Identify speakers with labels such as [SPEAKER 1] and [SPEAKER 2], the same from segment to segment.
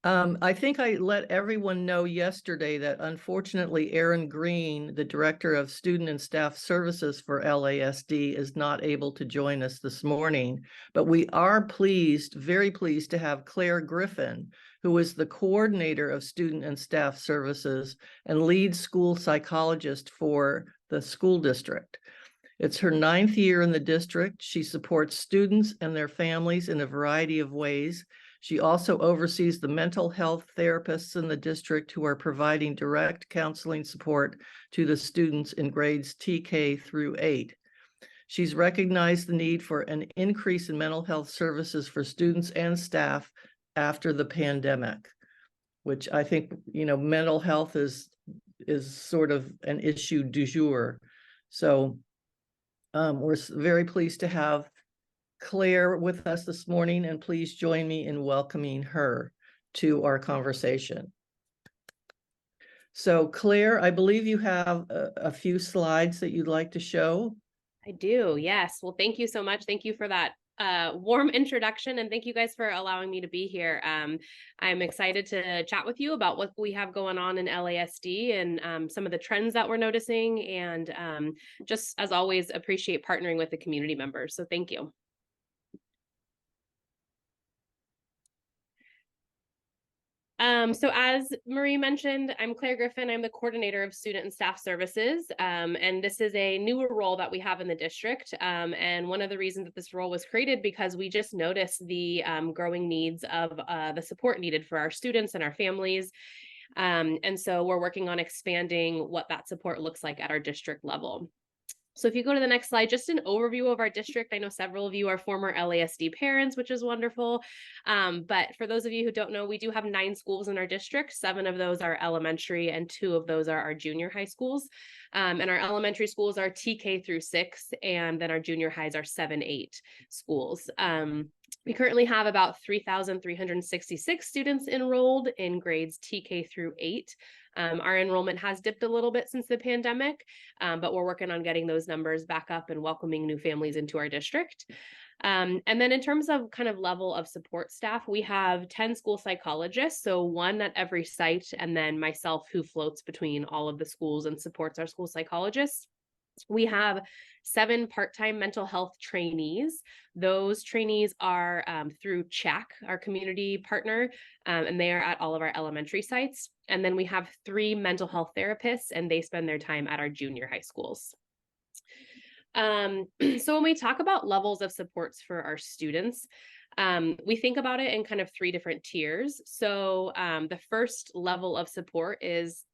[SPEAKER 1] I think I let everyone know yesterday that unfortunately Aaron Green, the Director of Student and Staff Services for LASD, is not able to join us this morning. But we are pleased, very pleased to have Claire Griffin, who is the Coordinator of Student and Staff Services and lead school psychologist for the school district. It's her 9th year in the district. She supports students and their families in a variety of ways. She also oversees the mental health therapists in the district who are providing direct counseling support to the students in grades TK through 8. She's recognized the need for an increase in mental health services for students and staff after the pandemic, which I think, mental health is sort of an issue du jour. So we're very pleased to have Claire with us this morning, and please join me in welcoming her to our conversation. So Claire, I believe you have a few slides that you'd like to show.
[SPEAKER 2] I do, yes. Well, thank you so much. Thank you for that warm introduction, and thank you guys for allowing me to be here. I'm excited to chat with you about what we have going on in LASD and some of the trends that we're noticing, and just as always, appreciate partnering with the community members. So thank you. So as Marie mentioned, I'm Claire Griffin. I'm the coordinator of student and staff services. And this is a newer role that we have in the district. And one of the reasons that this role was created because we just noticed the growing needs of the support needed for our students and our families. And so we're working on expanding what that support looks like at our district level. So if you go to the next slide, just an overview of our district. I know several of you are former LASD parents, which is wonderful. But for those of you who don't know, we do have 9 schools in our district. 7 of those are elementary and 2 of those are our junior high schools. And our elementary schools are TK through 6, and then our junior highs are 7-8 schools. We currently have about 3,366 students enrolled in grades TK through 8. Our enrollment has dipped a little bit since the pandemic, but we're working on getting those numbers back up and welcoming new families into our district. And then in terms of kind of level of support staff, we have 10 school psychologists, so 1 at every site, and then myself who floats between all of the schools and supports our school psychologists. We have 7 part-time mental health trainees. Those trainees are through CHAC, our community partner, and they are at all of our elementary sites. And then we have 3 mental health therapists, and they spend their time at our junior high schools. So when we talk about levels of supports for our students, we think about it in kind of 3 different tiers. So the first level of support is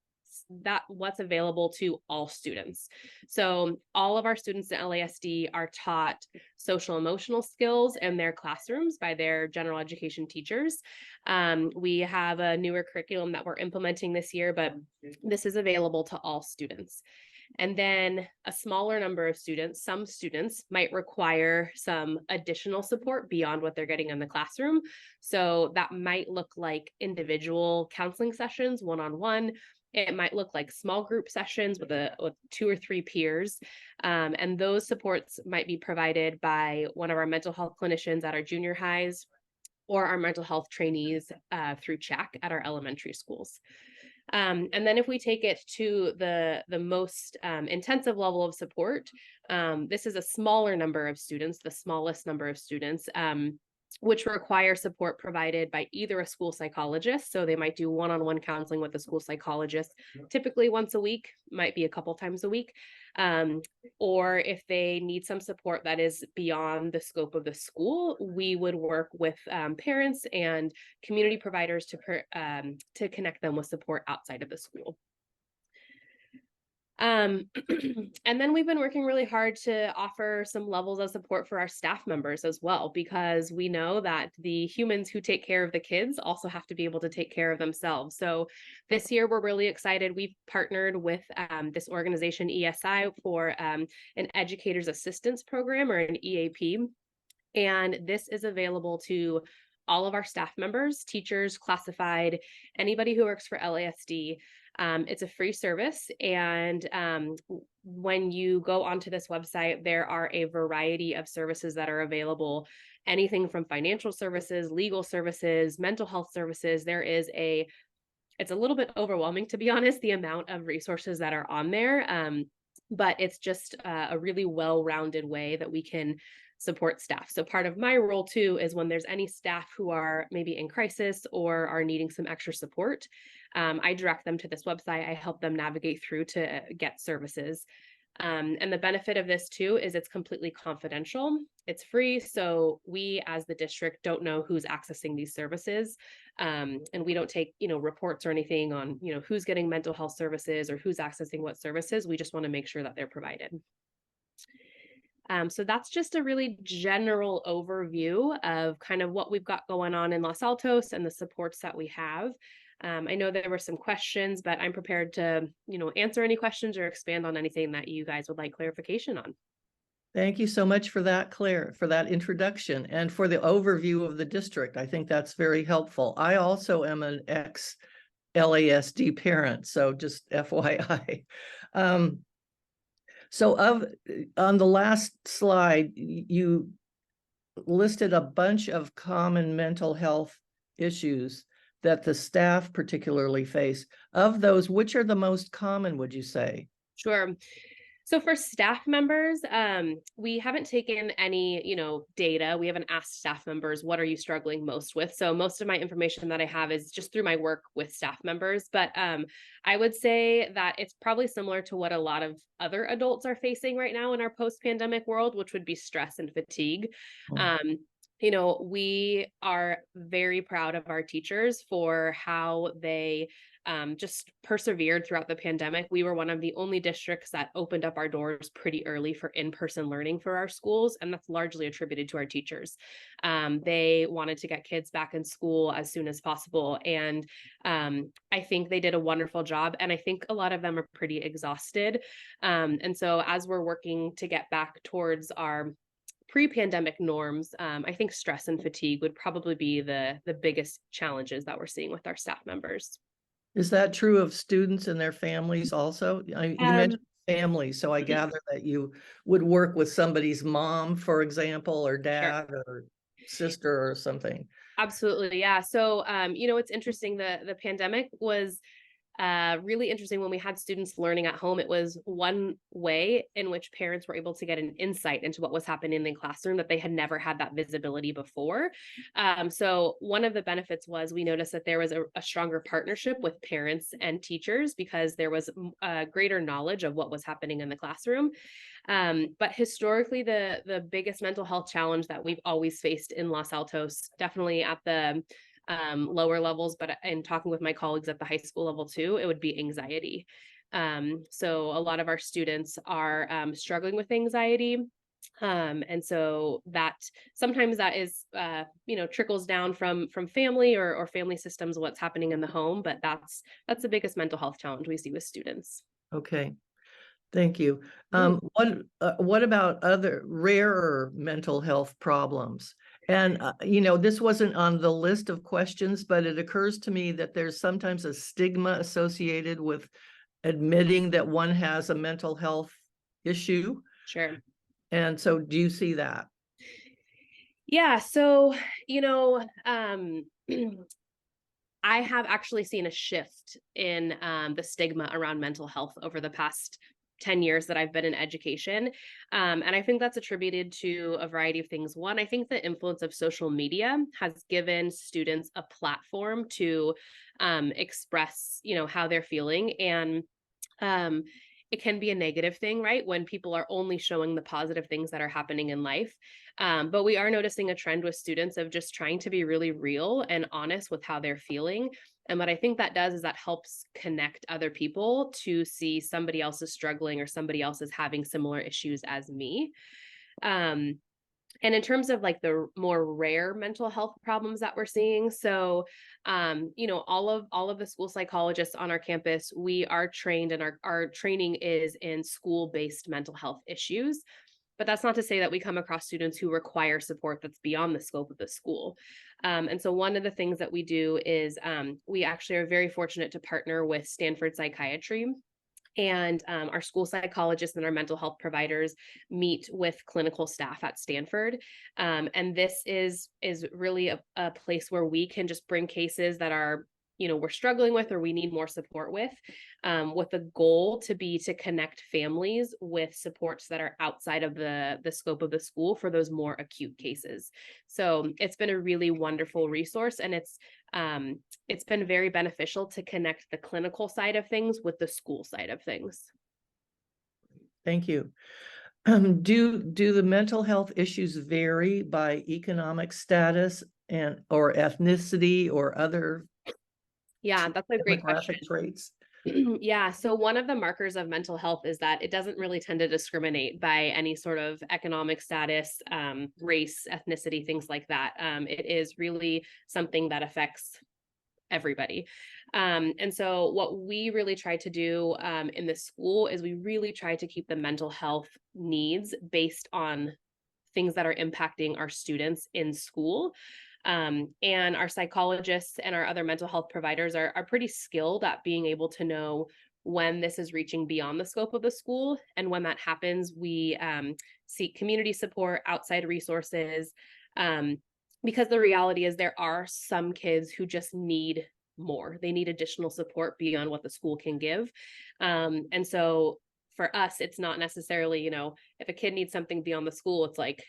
[SPEAKER 2] what's available to all students. So all of our students at LASD are taught social emotional skills in their classrooms by their general education teachers. We have a newer curriculum that we're implementing this year, but this is available to all students. And then a smaller number of students, some students might require some additional support beyond what they're getting in the classroom. So that might look like individual counseling sessions, one-on-one. It might look like small group sessions with 2 or 3 peers. And those supports might be provided by one of our mental health clinicians at our junior highs or our mental health trainees through CHAC at our elementary schools. And then if we take it to the most intensive level of support, this is a smaller number of students, the smallest number of students, which require support provided by either a school psychologist. So they might do one-on-one counseling with a school psychologist, typically once a week, might be a couple times a week. Or if they need some support that is beyond the scope of the school, we would work with parents and community providers to connect them with support outside of the school. And then we've been working really hard to offer some levels of support for our staff members as well, because we know that the humans who take care of the kids also have to be able to take care of themselves. So this year, we're really excited. We've partnered with this organization, ESI, for an Educator's Assistance Program, or an EAP. And this is available to all of our staff members, teachers, classified, anybody who works for LASD. It's a free service, and when you go onto this website, there are a variety of services that are available. Anything from financial services, legal services, mental health services. It's a little bit overwhelming, to be honest, the amount of resources that are on there. But it's just a really well-rounded way that we can support staff. So part of my role too is when there's any staff who are maybe in crisis or are needing some extra support, I direct them to this website. I help them navigate through to get services. And the benefit of this too is it's completely confidential. It's free, so we as the district don't know who's accessing these services, and we don't take reports or anything on who's getting mental health services or who's accessing what services. We just want to make sure that they're provided. So that's just a really general overview of kind of what we've got going on in Los Altos and the supports that we have. I know there were some questions, but I'm prepared to, answer any questions or expand on anything that you guys would like clarification on.
[SPEAKER 1] Thank you so much for that, Claire, for that introduction and for the overview of the district. I think that's very helpful. I also am an ex-LASD parent, so just FYI. So on the last slide, you listed a bunch of common mental health issues that the staff particularly face. Of those, which are the most common, would you say?
[SPEAKER 2] Sure. So for staff members, we haven't taken any, data. We haven't asked staff members, what are you struggling most with? So most of my information that I have is just through my work with staff members. But I would say that it's probably similar to what a lot of other adults are facing right now in our post-pandemic world, which would be stress and fatigue. We are very proud of our teachers for how they just persevered throughout the pandemic. We were one of the only districts that opened up our doors pretty early for in-person learning for our schools, and that's largely attributed to our teachers. They wanted to get kids back in school as soon as possible, and I think they did a wonderful job, and I think a lot of them are pretty exhausted. And so as we're working to get back towards our pre-pandemic norms, I think stress and fatigue would probably be the biggest challenges that we're seeing with our staff members.
[SPEAKER 1] Is that true of students and their families also? You mentioned family, so I gather that you would work with somebody's mom, for example, or dad or sister or something.
[SPEAKER 2] Absolutely, yeah. So, it's interesting. The pandemic was really interesting when we had students learning at home. It was one way in which parents were able to get an insight into what was happening in the classroom that they had never had that visibility before. So one of the benefits was we noticed that there was a stronger partnership with parents and teachers because there was greater knowledge of what was happening in the classroom. But historically, the biggest mental health challenge that we've always faced in Los Altos, definitely at the lower levels, but in talking with my colleagues at the high school level too, it would be anxiety. So a lot of our students are struggling with anxiety. And so that sometimes that is, trickles down from family or family systems, what's happening in the home, but that's the biggest mental health challenge we see with students.
[SPEAKER 1] Okay. Thank you. What about other rarer mental health problems? And, this wasn't on the list of questions, but it occurs to me that there's sometimes a stigma associated with admitting that one has a mental health issue.
[SPEAKER 2] Sure.
[SPEAKER 1] And so do you see that?
[SPEAKER 2] Yeah. So, I have actually seen a shift in the stigma around mental health over the past 10 years that I've been in education. And I think that's attributed to a variety of things. One, I think the influence of social media has given students a platform to express, how they're feeling. And it can be a negative thing, right? When people are only showing the positive things that are happening in life. But we are noticing a trend with students of just trying to be really real and honest with how they're feeling. And what I think that does is that helps connect other people to see somebody else is struggling or somebody else is having similar issues as me. And in terms of like the more rare mental health problems that we're seeing, so all of the school psychologists on our campus, we are trained, and our training is in school-based mental health issues. But that's not to say that we come across students who require support that's beyond the scope of the school. And so one of the things that we do is we actually are very fortunate to partner with Stanford Psychiatry. And our school psychologists and our mental health providers meet with clinical staff at Stanford. And this is really a place where we can just bring cases that are, we're struggling with or we need more support with the goal to connect families with supports that are outside of the scope of the school for those more acute cases. So it's been a really wonderful resource, and it's been very beneficial to connect the clinical side of things with the school side of things.
[SPEAKER 1] Thank you. Do the mental health issues vary by economic status or ethnicity or other
[SPEAKER 2] Yeah, that's a great question.
[SPEAKER 1] demographic traits?
[SPEAKER 2] Yeah, so one of the markers of mental health is that it doesn't really tend to discriminate by any sort of economic status, race, ethnicity, things like that. It is really something that affects everybody. And so what we really try to do in the school is we really try to keep the mental health needs based on things that are impacting our students in school. And our psychologists and our other mental health providers are pretty skilled at being able to know when this is reaching beyond the scope of the school. And when that happens, we seek community support, outside resources, because the reality is there are some kids who just need more. They need additional support beyond what the school can give. And so for us, it's not necessarily, if a kid needs something beyond the school, it's like,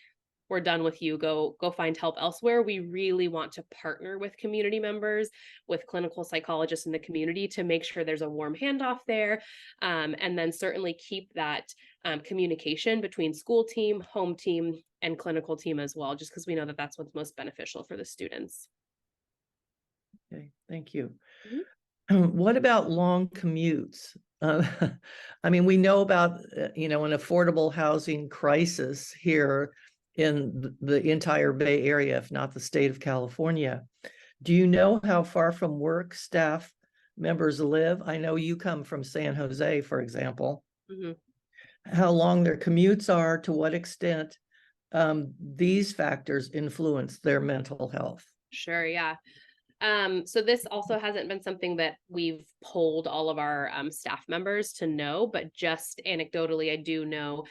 [SPEAKER 2] we're done with you, go find help elsewhere. We really want to partner with community members, with clinical psychologists in the community to make sure there's a warm handoff there. And then certainly keep that communication between school team, home team, and clinical team as well, just because we know that that's what's most beneficial for the students.
[SPEAKER 1] Okay, thank you.
[SPEAKER 2] Mm-hmm.
[SPEAKER 1] What about long commutes? I mean, we know about, an affordable housing crisis here in the entire Bay Area, if not the state of California. Do you know how far from work staff members live? I know you come from San Jose, for example.
[SPEAKER 2] Mm-hmm.
[SPEAKER 1] How long their commutes are, to what extent these factors influence their mental health?
[SPEAKER 2] Sure, yeah. So this also hasn't been something that we've polled all of our staff members to know, but just anecdotally, I do know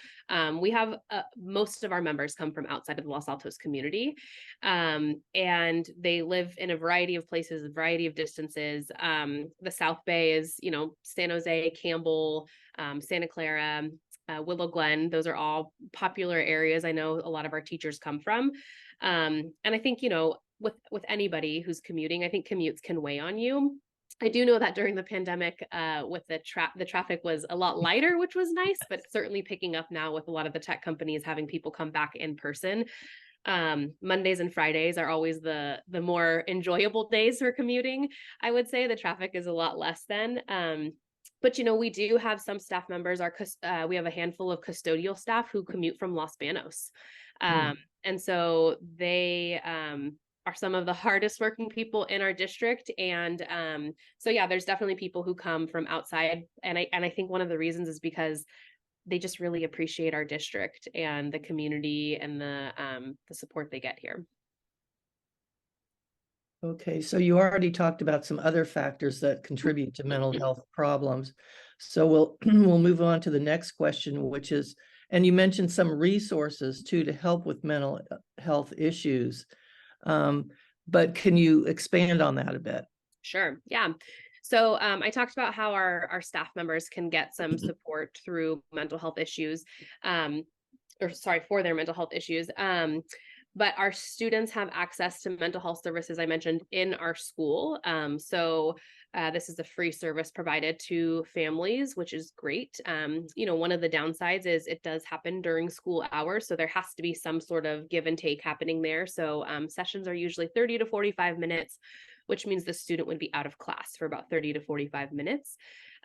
[SPEAKER 2] we have most of our members come from outside of the Los Altos community, and they live in a variety of places, a variety of distances. The South Bay is, San Jose, Campbell, Santa Clara, Willow Glen. Those are all popular areas I know a lot of our teachers come from. And I think, with anybody who's commuting, I think commutes can weigh on you. I do know that during the pandemic, with the traffic was a lot lighter, which was nice, but certainly picking up now with a lot of the tech companies having people come back in person. Mondays and Fridays are always the more enjoyable days for commuting. I would say the traffic is a lot less then. But we do have some staff members. We have a handful of custodial staff who commute from Los Banos, and so they are some of the hardest working people in our district. And so yeah, there's definitely people who come from outside, and I think one of the reasons is because they just really appreciate our district and the community and the support they get here.
[SPEAKER 1] Okay, so you already talked about some other factors that contribute to mental health problems. So we'll move on to the next question, which is, and you mentioned some resources too to help with mental health issues. But can you expand on that a bit?
[SPEAKER 2] Sure. Yeah. So I talked about how our staff members can get some support through mental health issues, for their mental health issues. But our students have access to mental health services, I mentioned, in our school. So this is a free service provided to families, which is great. One of the downsides is it does happen during school hours. So there has to be some sort of give and take happening there. So sessions are usually 30 to 45 minutes, which means the student would be out of class for about 30 to 45 minutes.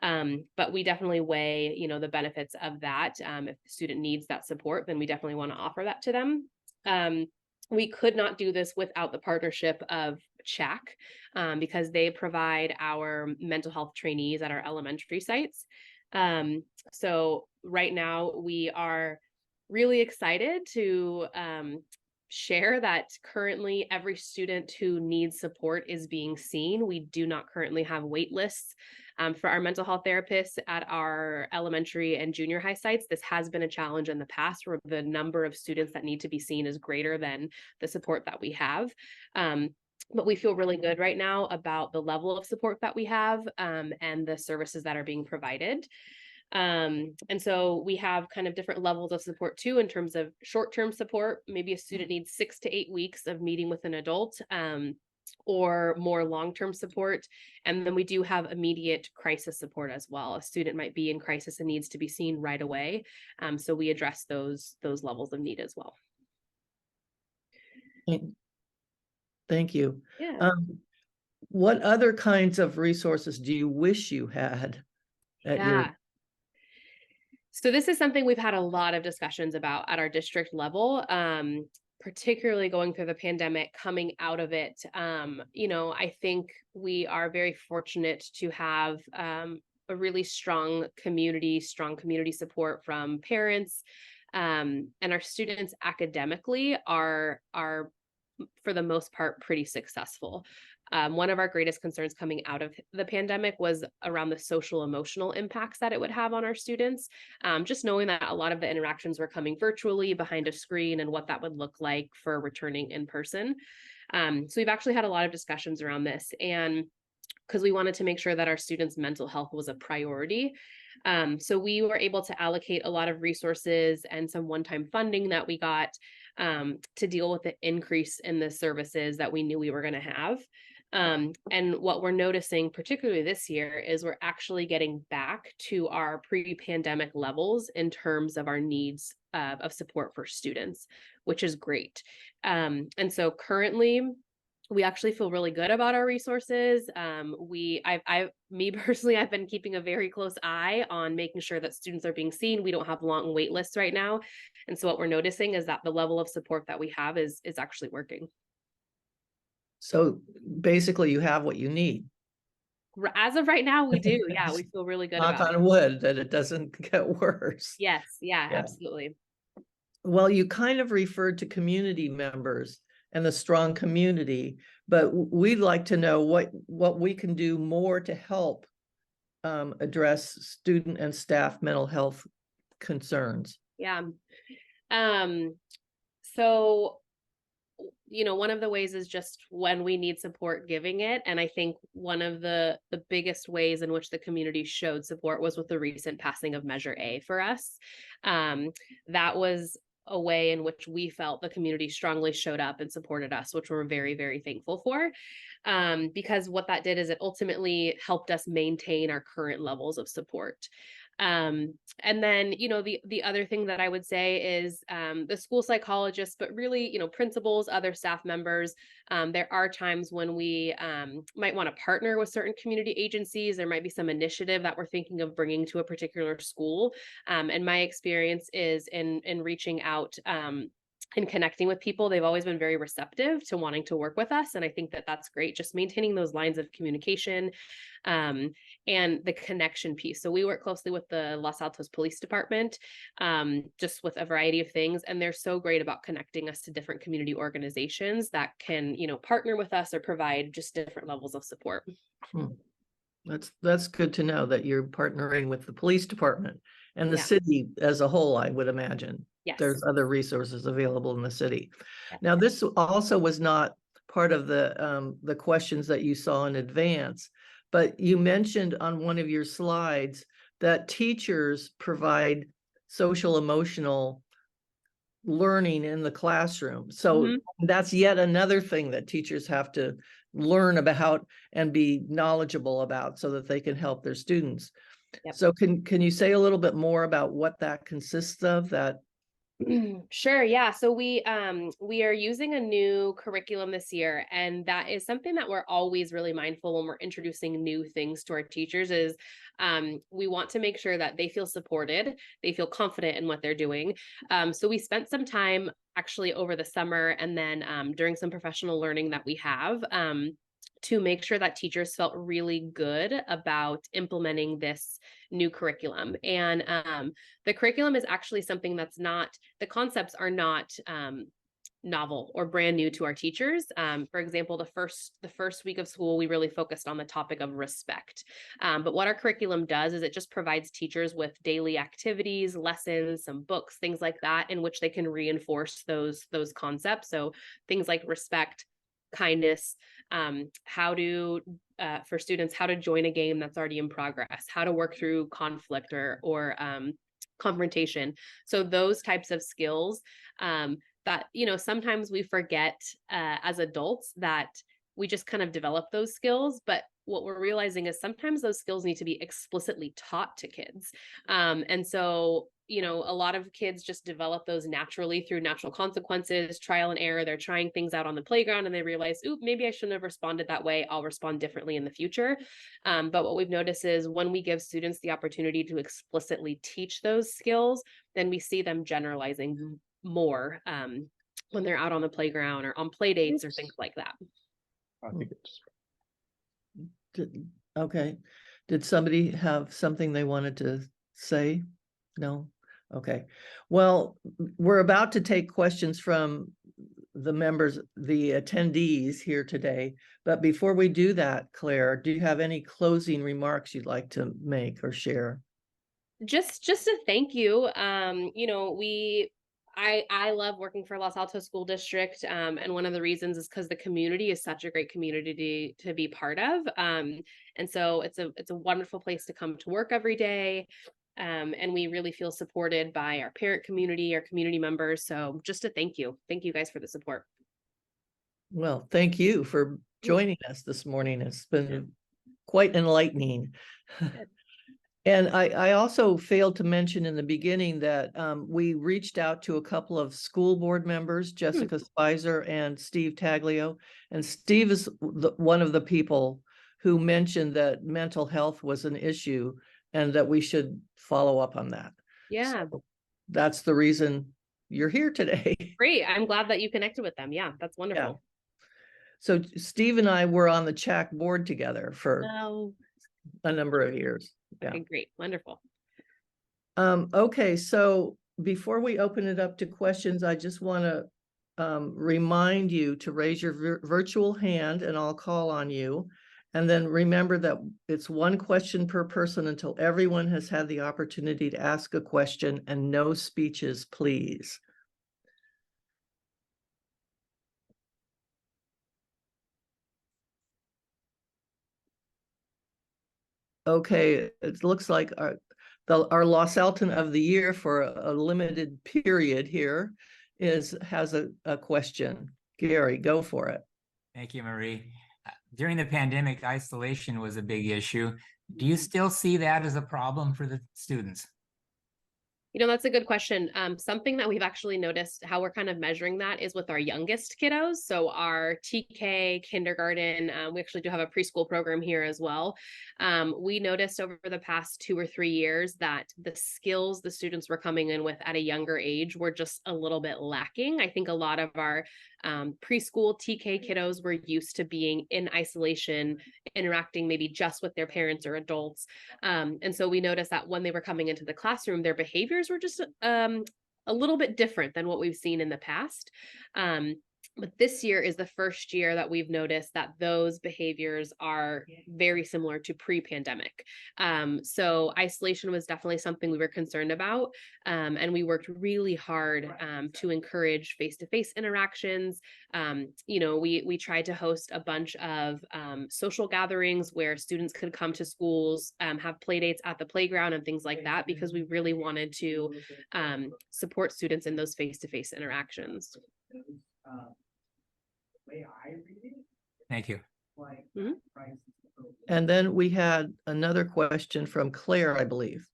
[SPEAKER 2] But we definitely weigh, the benefits of that. If the student needs that support, then we definitely want to offer that to them. We could not do this without the partnership of CHAC, because they provide our mental health trainees at our elementary sites. So right now we are really excited to share that currently every student who needs support is being seen. We do not currently have wait lists for our mental health therapists at our elementary and junior high sites. This has been a challenge in the past where the number of students that need to be seen is greater than the support that we have. But we feel really good right now about the level of support that we have and the services that are being provided. And so we have kind of different levels of support too, in terms of short-term support. Maybe a student needs 6 to 8 weeks of meeting with an adult, or more long-term support. And then we do have immediate crisis support as well. A student might be in crisis and needs to be seen right away. So we address those levels of need as well.
[SPEAKER 1] Thank you.
[SPEAKER 2] Yeah.
[SPEAKER 1] What other kinds of resources do you wish you had at your?
[SPEAKER 2] So this is something we've had a lot of discussions about at our district level, particularly going through the pandemic, coming out of it. I think we are very fortunate to have a really strong community support from parents, and our students academically are for the most part pretty successful. One of our greatest concerns coming out of the pandemic was around the social emotional impacts that it would have on our students. Just knowing that a lot of the interactions were coming virtually behind a screen and what that would look like for returning in person. So we've actually had a lot of discussions around this, and because we wanted to make sure that our students' mental health was a priority. So we were able to allocate a lot of resources and some one-time funding that we got to deal with the increase in the services that we knew we were going to have. And what we're noticing, particularly this year, is we're actually getting back to our pre-pandemic levels in terms of our needs of support for students, which is great. And so currently, we actually feel really good about our resources. Me personally, I've been keeping a very close eye on making sure that students are being seen. We don't have long wait lists right now. And so what we're noticing is that the level of support that we have is actually working.
[SPEAKER 1] So basically you have what you need.
[SPEAKER 2] As of right now, we do. Yeah, we feel really good
[SPEAKER 1] Knock
[SPEAKER 2] about it.
[SPEAKER 1] on wood that it doesn't get worse.
[SPEAKER 2] Yes, yeah, absolutely.
[SPEAKER 1] Well, you kind of referred to community members and the strong community, but we'd like to know what we can do more to help address student and staff mental health concerns.
[SPEAKER 2] Yeah. So one of the ways is just when we need support, giving it. And I think one of the biggest ways in which the community showed support was with the recent passing of Measure A for us. That was a way in which we felt the community strongly showed up and supported us, which we're very, very thankful for. Because what that did is it ultimately helped us maintain our current levels of support. And then, the other thing that I would say is the school psychologists, but really, principals, other staff members, there are times when we might want to partner with certain community agencies. There might be some initiative that we're thinking of bringing to a particular school. And my experience is in reaching out and connecting with people, they've always been very receptive to wanting to work with us. And I think that that's great, just maintaining those lines of communication and the connection piece. So we work closely with the Los Altos Police Department, just with a variety of things. And they're so great about connecting us to different community organizations that can, partner with us or provide just different levels of support.
[SPEAKER 1] That's good to know that you're partnering with the police department and the city as a whole, I would imagine.
[SPEAKER 2] Yes.
[SPEAKER 1] There's other resources available in the city. Yes. Now, this also was not part of the questions that you saw in advance, but you mentioned on one of your slides that teachers provide social emotional learning in the classroom. So that's yet another thing that teachers have to learn about and be knowledgeable about so that they can help their students. Yep. So can you say a little bit more about what that consists of?
[SPEAKER 2] Sure. Yeah. So we are using a new curriculum this year, and that is something that we're always really mindful when we're introducing new things to our teachers is we want to make sure that they feel supported, they feel confident in what they're doing. So we spent some time actually over the summer and then during some professional learning that we have to make sure that teachers felt really good about implementing this new curriculum. And the curriculum is actually something that's not, the concepts are not novel or brand new to our teachers. For example, the first week of school, we really focused on the topic of respect. But what our curriculum does is it just provides teachers with daily activities, lessons, some books, things like that, in which they can reinforce those concepts. So things like respect, kindness, how to for students, how to join a game that's already in progress, how to work through conflict or confrontation. So those types of skills that, you know, sometimes we forget as adults that we just kind of develop those skills, but what we're realizing is sometimes those skills need to be explicitly taught to kids. And so, you know, a lot of kids just develop those naturally through natural consequences, trial and error. They're trying things out on the playground and they realize, ooh, maybe I shouldn't have responded that way. I'll respond differently in the future. But what we've noticed is when we give students the opportunity to explicitly teach those skills, then we see them generalizing more when they're out on the playground or on play dates or things like that.
[SPEAKER 3] I think it's
[SPEAKER 1] Okay. Did somebody have something they wanted to say? No? Okay. Well, we're about to take questions from the members, the attendees here today. But before we do that, Claire, do you have any closing remarks you'd like to make or share?
[SPEAKER 2] Just a thank you. You know, I love working for Los Altos School District, and one of the reasons is because the community is such a great community to be part of, and so it's a wonderful place to come to work every day, and we really feel supported by our parent community, our community members. So just a thank you guys for the support.
[SPEAKER 1] Well, thank you for joining us this morning. It's been quite enlightening. And I also failed to mention in the beginning that we reached out to a couple of school board members, Jessica Spicer and Steve Taglio. And Steve is one of the people who mentioned that mental health was an issue and that we should follow up on that.
[SPEAKER 2] Yeah.
[SPEAKER 1] So that's the reason you're here today.
[SPEAKER 2] Great. I'm glad that you connected with them. Yeah, that's wonderful.
[SPEAKER 1] Yeah. So Steve and I were on the CHAC board together for a number of years. Yeah.
[SPEAKER 2] Okay, great. Wonderful.
[SPEAKER 1] Okay, so before we open it up to questions, I just want to remind you to raise your virtual hand and I'll call on you. And then remember that it's one question per person until everyone has had the opportunity to ask a question, and no speeches, please. Okay, it looks like our Los Alton of the year for a limited period here has a question. Gary, go for it.
[SPEAKER 4] Thank you, Marie. During the pandemic, isolation was a big issue. Do you still see that as a problem for the students?
[SPEAKER 2] You know, that's a good question. Something that we've actually noticed how we're kind of measuring that is with our youngest kiddos. So our TK, kindergarten, we actually do have a preschool program here as well. We noticed over the past 2 or 3 years that the skills the students were coming in with at a younger age were just a little bit lacking. I think a lot of our preschool TK kiddos were used to being in isolation, interacting maybe just with their parents or adults. And so we noticed that when they were coming into the classroom, their behaviors were just a little bit different than what we've seen in the past. But this year is the first year that we've noticed that those behaviors are very similar to pre-pandemic. So isolation was definitely something we were concerned about. And we worked really hard to encourage face-to-face interactions. You know, we tried to host a bunch of social gatherings where students could come to schools, have play dates at the playground and things like that, because we really wanted to support students in those face-to-face interactions.
[SPEAKER 4] Thank you.
[SPEAKER 2] Mm-hmm.
[SPEAKER 1] And then we had another question from Claire, I believe.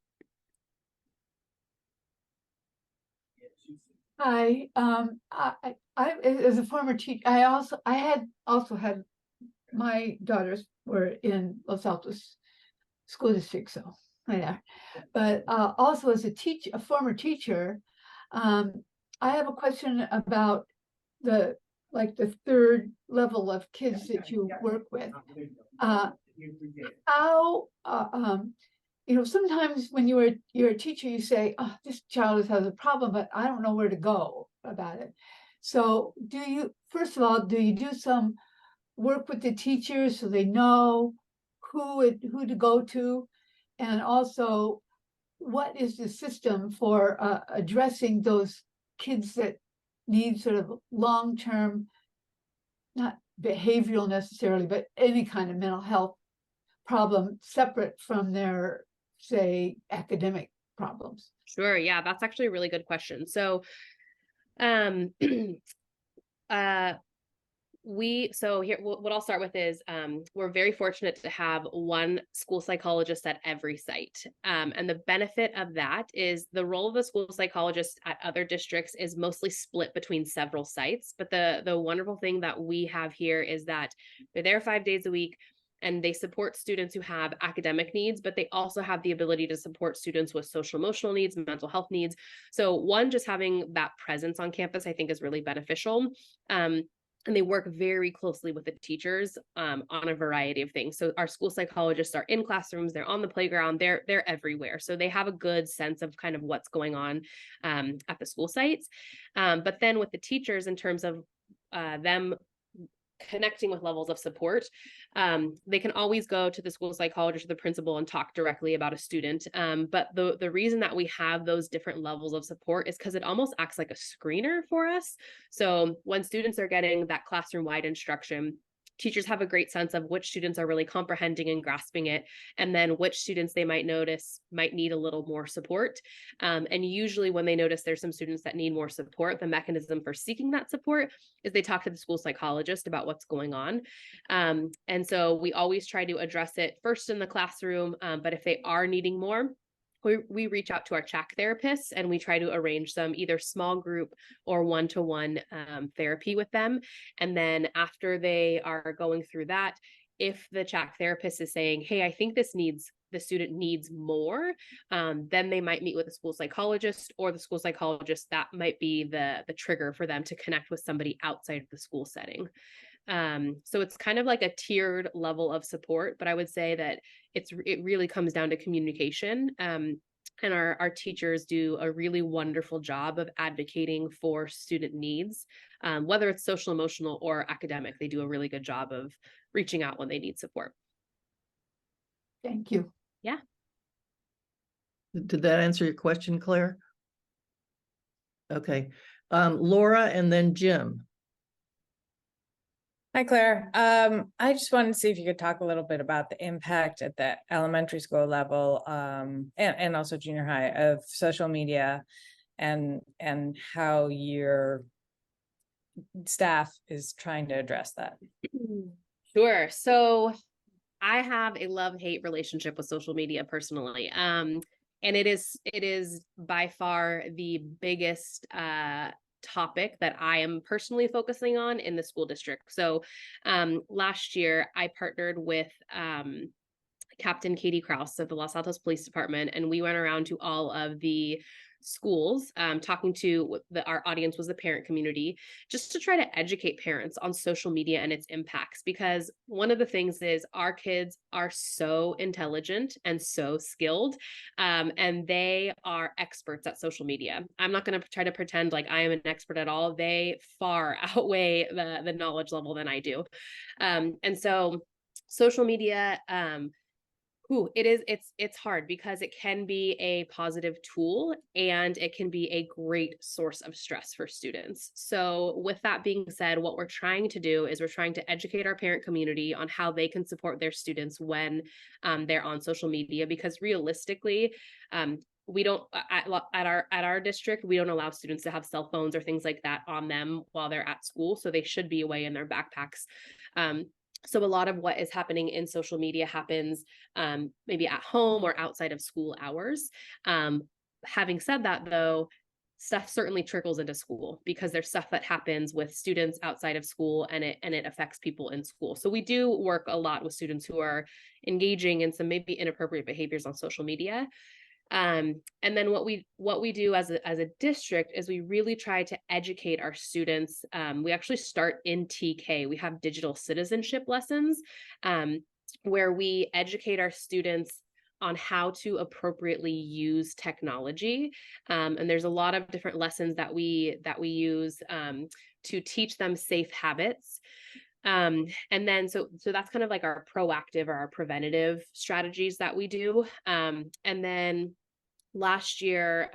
[SPEAKER 5] Hi, I as a former teacher, I had my daughters were in Los Altos School District, so yeah. But also as a former teacher, I have a question about the like the third level of kids that you work with, how, sometimes when you're a teacher, you say, oh, this child has a problem, but I don't know where to go about it. So first of all, do you do some work with the teachers so they know who to go to? And also, what is the system for addressing those kids that need sort of long-term, not behavioral necessarily, but any kind of mental health problem separate from their, say, academic problems?
[SPEAKER 2] Sure. Yeah, that's actually a really good question. So, here, what I'll start with is, we're very fortunate to have one school psychologist at every site. And the benefit of that is the role of the school psychologist at other districts is mostly split between several sites. But the wonderful thing that we have here is that they're there 5 days a week, and they support students who have academic needs, but they also have the ability to support students with social emotional needs, mental health needs. So one, just having that presence on campus, I think, is really beneficial. And they work very closely with the teachers on a variety of things. So our school psychologists are in classrooms, they're on the playground, they're everywhere. So they have a good sense of kind of what's going on at the school sites. But then with the teachers, in terms of them connecting with levels of support, they can always go to the school psychologist or the principal and talk directly about a student. But the reason that we have those different levels of support is because it almost acts like a screener for us. So when students are getting that classroom-wide instruction, teachers have a great sense of which students are really comprehending and grasping it, and then which students they might notice might need a little more support. And usually when they notice there's some students that need more support, the mechanism for seeking that support is they talk to the school psychologist about what's going on. And so we always try to address it first in the classroom, but if they are needing more, we reach out to our CHAC therapists and we try to arrange some either small group or one-to-one therapy with them. And then after they are going through that, if the CHAC therapist is saying, hey, I think the student needs more, then they might meet with a school psychologist, or the school psychologist, that might be the trigger for them to connect with somebody outside of the school setting. So it's kind of like a tiered level of support, but I would say that it really comes down to communication. And our teachers do a really wonderful job of advocating for student needs, whether it's social, emotional, or academic. They do a really good job of reaching out when they need support.
[SPEAKER 5] Thank you.
[SPEAKER 2] Yeah.
[SPEAKER 1] Did that answer your question, Claire? Okay. Laura and then Jim.
[SPEAKER 3] Hi, Claire. I just wanted to see if you could talk a little bit about the impact at the elementary school level, and also junior high, of social media, and how your staff is trying to address that.
[SPEAKER 2] Sure. So I have a love-hate relationship with social media personally. And it is by far the biggest topic that I am personally focusing on in the school district. So last year I partnered with Captain Katie Kraus of the Los Altos Police Department, and we went around to all of the schools, talking to our audience was the parent community, just to try to educate parents on social media and its impacts. Because one of the things is our kids are so intelligent and so skilled, and they are experts at social media. I'm not going to try to pretend like I am an expert at all. They far outweigh the knowledge level than I do. And so social media, it's hard because it can be a positive tool and it can be a great source of stress for students. So with that being said, what we're trying to do is we're trying to educate our parent community on how they can support their students when they're on social media, because realistically, we don't at our district, we don't allow students to have cell phones or things like that on them while they're at school. So they should be away in their backpacks. So a lot of what is happening in social media happens maybe at home or outside of school hours. Having said that, though, stuff certainly trickles into school because there's stuff that happens with students outside of school, and it affects people in school. So we do work a lot with students who are engaging in some maybe inappropriate behaviors on social media. And then what we do as a district is we really try to educate our students. We actually start in TK. We have digital citizenship lessons, where we educate our students on how to appropriately use technology. And there's a lot of different lessons that we use to teach them safe habits. And then so that's kind of like our proactive or our preventative strategies that we do. And then last year,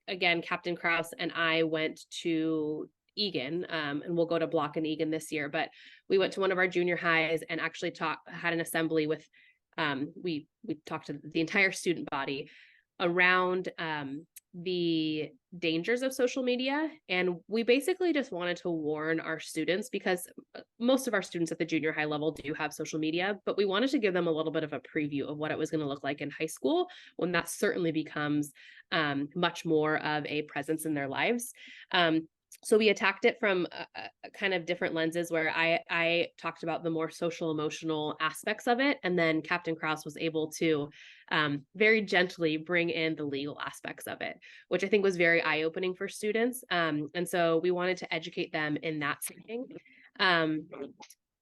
[SPEAKER 2] again, Captain Krause and I went to Egan, and we'll go to Block and Egan this year, but we went to one of our junior highs and actually had an assembly with, we talked to the entire student body around the dangers of social media. And we basically just wanted to warn our students, because most of our students at the junior high level do have social media, but we wanted to give them a little bit of a preview of what it was going to look like in high school, when that certainly becomes much more of a presence in their lives. So we attacked it from a kind of different lenses, where I talked about the more social emotional aspects of it. And then Captain Krause was able to very gently bring in the legal aspects of it, which I think was very eye-opening for students. And so we wanted to educate them in that setting.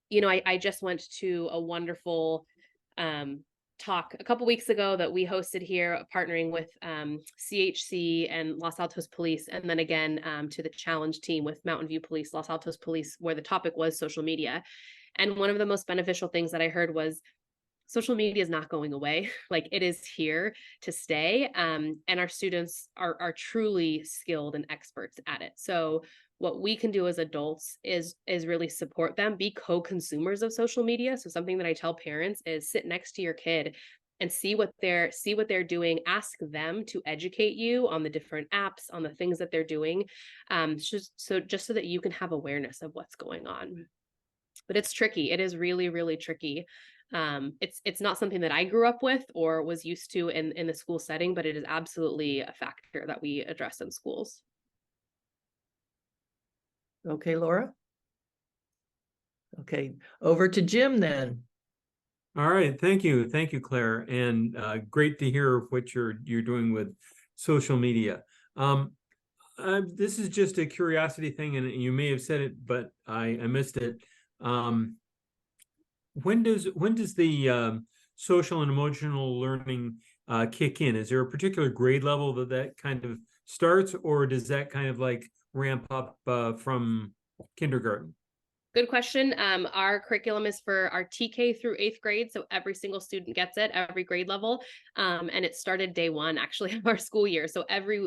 [SPEAKER 2] You know, I just went to a wonderful talk a couple weeks ago that we hosted here, partnering with CHC and Los Altos Police, and then again to the challenge team with Mountain View Police, Los Altos Police, where the topic was social media. And one of the most beneficial things that I heard was social media is not going away. Like, it is here to stay. And our students are truly skilled and experts at it. So what we can do as adults is really support them, be co-consumers of social media. So something that I tell parents is sit next to your kid and see what they're doing. Ask them to educate you on the different apps, on the things that they're doing, just so that you can have awareness of what's going on. But it's tricky. It is really, really tricky. It's not something that I grew up with or was used to in the school setting, but it is absolutely a factor that we address in schools.
[SPEAKER 1] Okay, Laura. Okay, over to Jim then.
[SPEAKER 6] All right, thank you, Claire, and great to hear what you're doing with social media. This is just a curiosity thing, and you may have said it, but I missed it. When does the social and emotional learning kick in? Is there a particular grade level that kind of starts, or does that kind of like ramp up from kindergarten?
[SPEAKER 2] Good question. Our curriculum is for our TK through 8th grade, so every single student gets it, every grade level, and it started day one actually of our school year. So every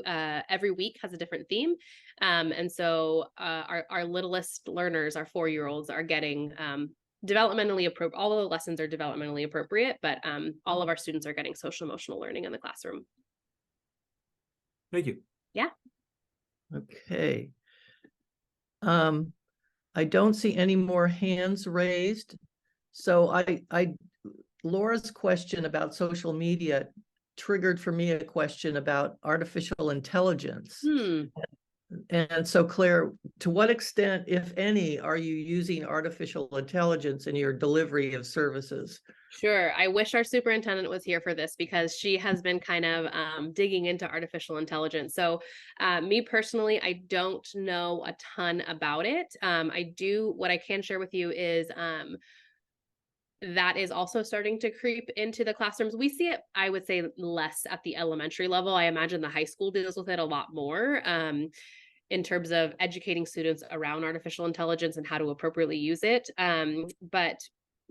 [SPEAKER 2] week has a different theme, and so our littlest learners, our 4-year-olds, are getting developmentally appropriate. All of the lessons are developmentally appropriate, but all of our students are getting social emotional learning in the classroom.
[SPEAKER 6] Thank you.
[SPEAKER 2] Yeah.
[SPEAKER 1] Okay. I don't see any more hands raised. So Laura's question about social media triggered for me a question about artificial intelligence. And so, Claire, to what extent, if any, are you using artificial intelligence in your delivery of services?
[SPEAKER 2] Sure. I wish our superintendent was here for this, because she has been kind of digging into artificial intelligence. So me personally, I don't know a ton about it. What I can share with you is that is also starting to creep into the classrooms. We see it, I would say, less at the elementary level. I imagine the high school deals with it a lot more. In terms of educating students around artificial intelligence and how to appropriately use it. But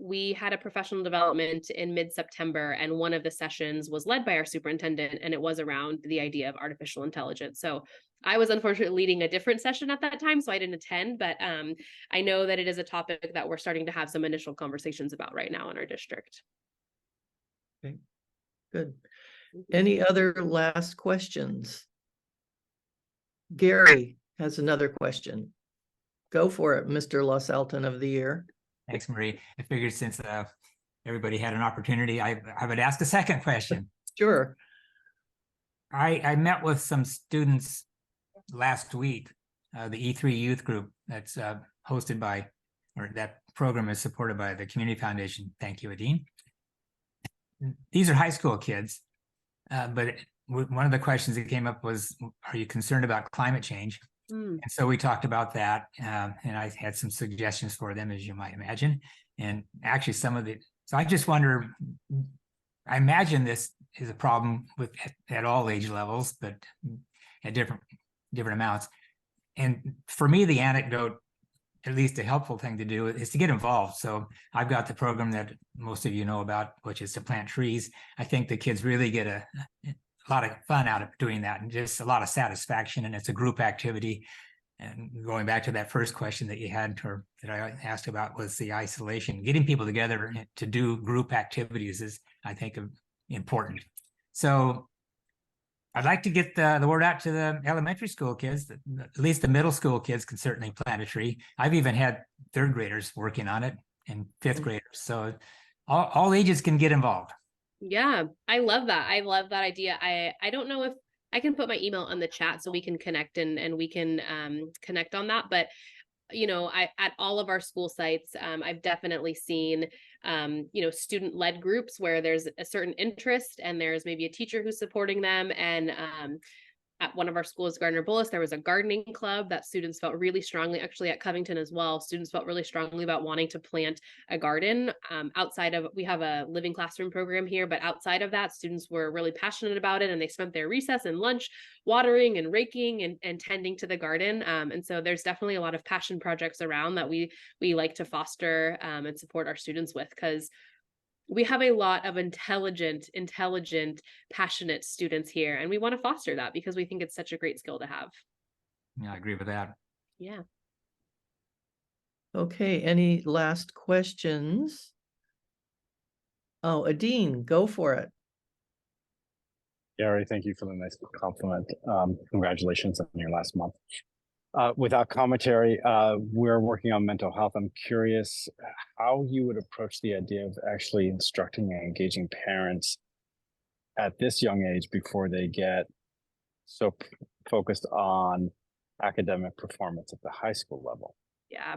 [SPEAKER 2] we had a professional development in mid-September, and one of the sessions was led by our superintendent, and it was around the idea of artificial intelligence. So I was unfortunately leading a different session at that time, so I didn't attend, but I know that it is a topic that we're starting to have some initial conversations about right now in our district.
[SPEAKER 1] Okay, good. Any other last questions? Gary has another question. Go for it, Mr. Los Alton of the Year.
[SPEAKER 4] Thanks, Marie. I figured since everybody had an opportunity, I would ask a second question.
[SPEAKER 1] Sure.
[SPEAKER 4] I met with some students last week, the E3 youth group that's hosted by, or that program is supported by the Community Foundation. Thank you, Adine. These are high school kids. but one of the questions that came up was, are you concerned about climate change?
[SPEAKER 2] Mm.
[SPEAKER 4] And so we talked about that, and I had some suggestions for them, as you might imagine. And actually so I just wonder, I imagine this is a problem at all age levels, but at different amounts. And for me, the anecdote, at least a helpful thing to do, is to get involved. So I've got the program that most of you know about, which is to plant trees. I think the kids really get a lot of fun out of doing that, and just a lot of satisfaction. And it's a group activity. And going back to that first question that you had, or that I asked about, was the isolation. Getting people together to do group activities is, I think, important. So I'd like to get the word out to the elementary school kids. At least the middle school kids can certainly plant a tree. I've even had third graders working on it, and fifth graders. So all ages can get involved.
[SPEAKER 2] Yeah, I love that. I love that idea. I don't know if I can put my email on the chat so we can connect and we can connect on that. But at all of our school sites, I've definitely seen student-led groups where there's a certain interest and there's maybe a teacher who's supporting them. And at one of our schools, Gardner Bullis, there was a gardening club that students felt really strongly, actually at Covington as well, students felt really strongly about wanting to plant a garden. Outside of, we have a living classroom program here, but outside of that, students were really passionate about it, and they spent their recess and lunch watering and raking and tending to the garden. And so there's definitely a lot of passion projects around that we like to foster and support our students with, because we have a lot of intelligent, passionate students here, and we want to foster that because we think it's such a great skill to have.
[SPEAKER 4] Yeah, I agree with that.
[SPEAKER 2] Yeah.
[SPEAKER 1] Okay, any last questions? Oh, Adine, go for it.
[SPEAKER 7] Gary, thank you for the nice compliment. Congratulations on your last month. Without commentary, we're working on mental health. I'm curious how you would approach the idea of actually instructing and engaging parents at this young age before they get so focused on academic performance at the high school level.
[SPEAKER 2] Yeah.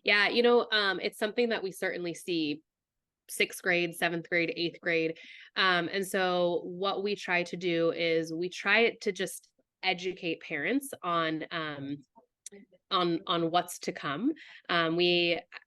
[SPEAKER 2] It's something that we certainly see 6th grade, 7th grade, 8th grade. And so what we try to do is we try to just educate parents on what's to come.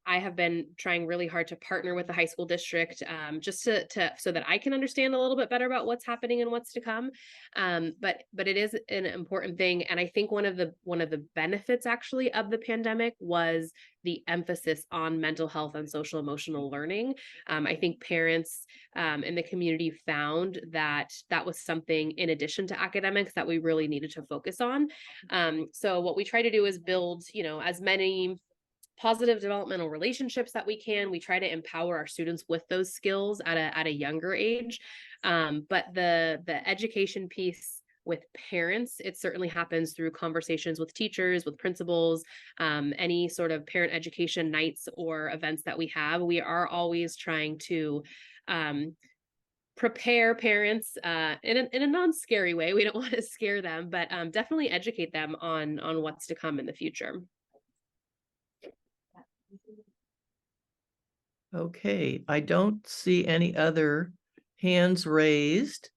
[SPEAKER 2] I have been trying really hard to partner with the high school district just to so that I can understand a little bit better about what's happening and what's to come. But it is an important thing, and I think one of the benefits actually of the pandemic was the emphasis on mental health and social emotional learning. I think parents in the community found that was something in addition to academics that we really needed to focus on. So what we try to do is build, as many positive developmental relationships that we can. We try to empower our students with those skills at a younger age. But the education piece with parents, it certainly happens through conversations with teachers, with principals, any sort of parent education nights or events that we have. We are always trying to prepare parents in a non-scary way. We don't want to scare them, but definitely educate them on what's to come in the future.
[SPEAKER 1] Okay, I don't see any other hands raised.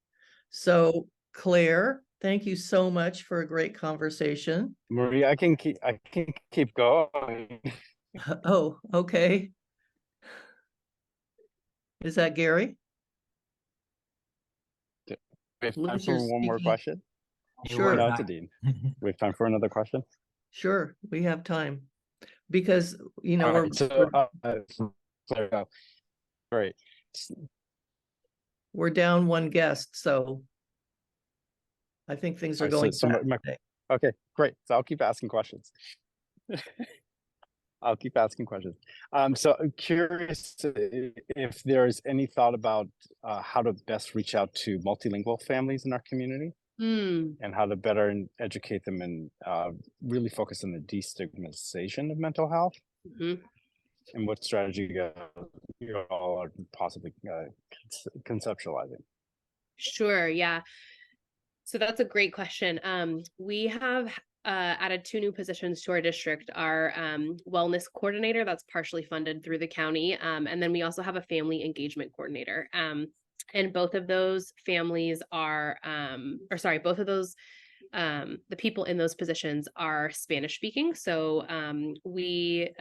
[SPEAKER 1] So Claire, thank you so much for a great conversation.
[SPEAKER 7] Maria, I can keep going.
[SPEAKER 1] Oh, okay. Is that Gary?
[SPEAKER 7] We have time
[SPEAKER 1] Liz,
[SPEAKER 7] for
[SPEAKER 1] you're
[SPEAKER 7] one more
[SPEAKER 1] speaking.
[SPEAKER 7] question.
[SPEAKER 1] Sure.
[SPEAKER 7] No, it's a Dean. We have time for another question.
[SPEAKER 1] Sure, we have time. Because,
[SPEAKER 7] All
[SPEAKER 1] we're,
[SPEAKER 7] right, so Claire, go. Great.
[SPEAKER 1] we're down one guest, so I think things are
[SPEAKER 7] All right,
[SPEAKER 1] going
[SPEAKER 7] so
[SPEAKER 1] fast
[SPEAKER 7] my-
[SPEAKER 1] today.
[SPEAKER 7] Okay, great. So I'll keep asking questions. I'll keep asking questions. So I'm curious if there's any thought about how to best reach out to multilingual families in our community and how to better educate them and really focus on the destigmatization of mental health.
[SPEAKER 2] Mm-hmm.
[SPEAKER 7] And what strategy you all are possibly conceptualizing.
[SPEAKER 2] Sure. Yeah. So that's a great question. We have added 2 new positions to our district, our wellness coordinator that's partially funded through the county. And then we also have a family engagement coordinator. And both of those families are, both of those, the people in those positions are Spanish speaking. So we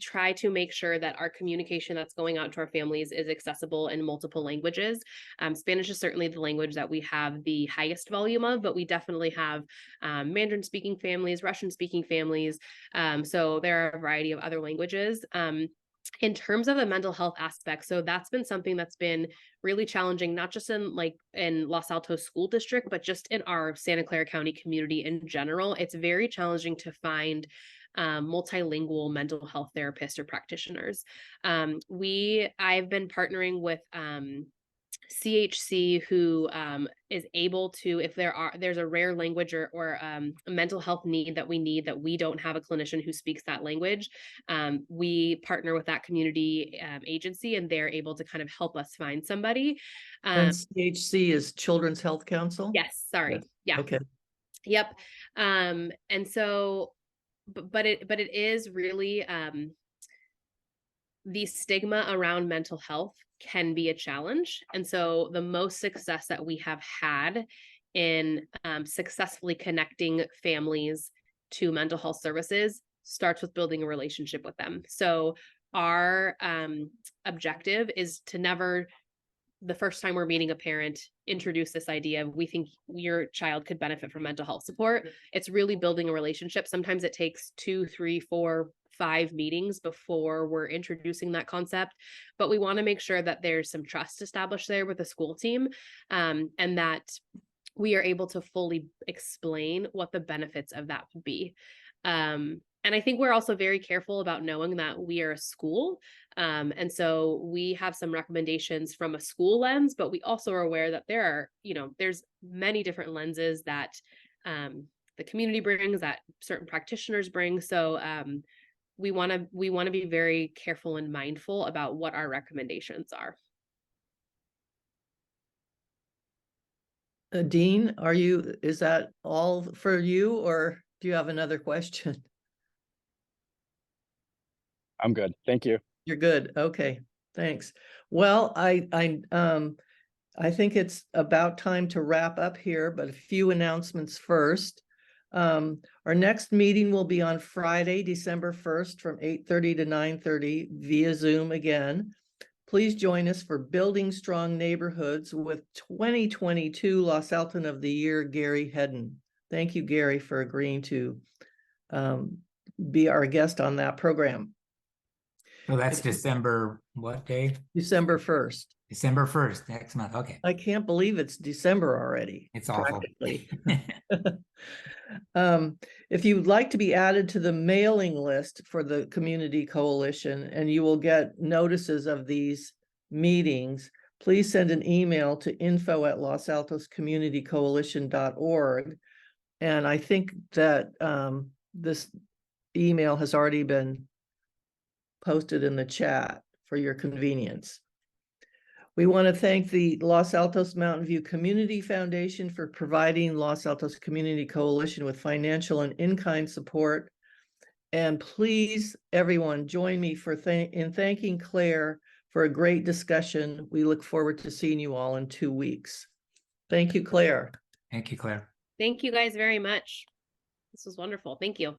[SPEAKER 2] try to make sure that our communication that's going out to our families is accessible in multiple languages. Spanish is certainly the language that we have the highest volume of, but we definitely have Mandarin speaking families, Russian speaking families. So there are a variety of other languages. In terms of the mental health aspect, so that's been something that's been really challenging, not just in Los Altos school district, but just in our Santa Clara County community in general. It's very challenging to find multilingual mental health therapists or practitioners. I've been partnering with CHC, who is able to, if there's a rare language or a mental health need that we don't have a clinician who speaks that language, we partner with that community agency, and they're able to kind of help us find somebody.
[SPEAKER 1] And CHC is Children's Health Council?
[SPEAKER 2] Yes, sorry.
[SPEAKER 1] Yes.
[SPEAKER 2] Yeah.
[SPEAKER 1] Okay.
[SPEAKER 2] Yep. And so, but it is really, the stigma around mental health can be a challenge. And so the most success that we have had in successfully connecting families to mental health services starts with building a relationship with them. So our objective is to never, the first time we're meeting a parent, introduce this idea of, we think your child could benefit from mental health support. It's really building a relationship. Sometimes it takes 2, 3, 4, 5 meetings before we're introducing that concept, but we want to make sure that there's some trust established there with the school team, and that we are able to fully explain what the benefits of that would be. And I think we're also very careful about knowing that we are a school. And so we have some recommendations from a school lens, but we also are aware that there's many different lenses that the community brings, that certain practitioners bring. So we want to be very careful and mindful about what our recommendations are.
[SPEAKER 1] Dean, is that all for you, or do you have another question?
[SPEAKER 7] I'm good. Thank you.
[SPEAKER 1] You're good. Okay, thanks. Well, I think it's about time to wrap up here, but a few announcements first. Our next meeting will be on Friday, December 1st from 8:30 to 9:30 via Zoom again. Please join us for Building Strong Neighborhoods with 2022 Los Alton of the Year, Gary Hedden. Thank you, Gary, for agreeing to be our guest on that program.
[SPEAKER 4] So that's December, what day?
[SPEAKER 1] December 1st.
[SPEAKER 4] December 1st, next month. Okay.
[SPEAKER 1] I can't believe it's December already.
[SPEAKER 4] It's awful.
[SPEAKER 1] If you would like to be added to the mailing list for the Community Coalition, and you will get notices of these meetings, please send an email to info@losaltoscommunitycoalition.org. And I think that this email has already been posted in the chat for your convenience. We want to thank the Los Altos Mountain View Community Foundation for providing Los Altos Community Coalition with financial and in-kind support. And please, everyone, join me in thanking Claire for a great discussion. We look forward to seeing you all in 2 weeks. Thank you, Claire.
[SPEAKER 4] Thank you, Claire.
[SPEAKER 2] Thank you guys very much. This was wonderful. Thank you.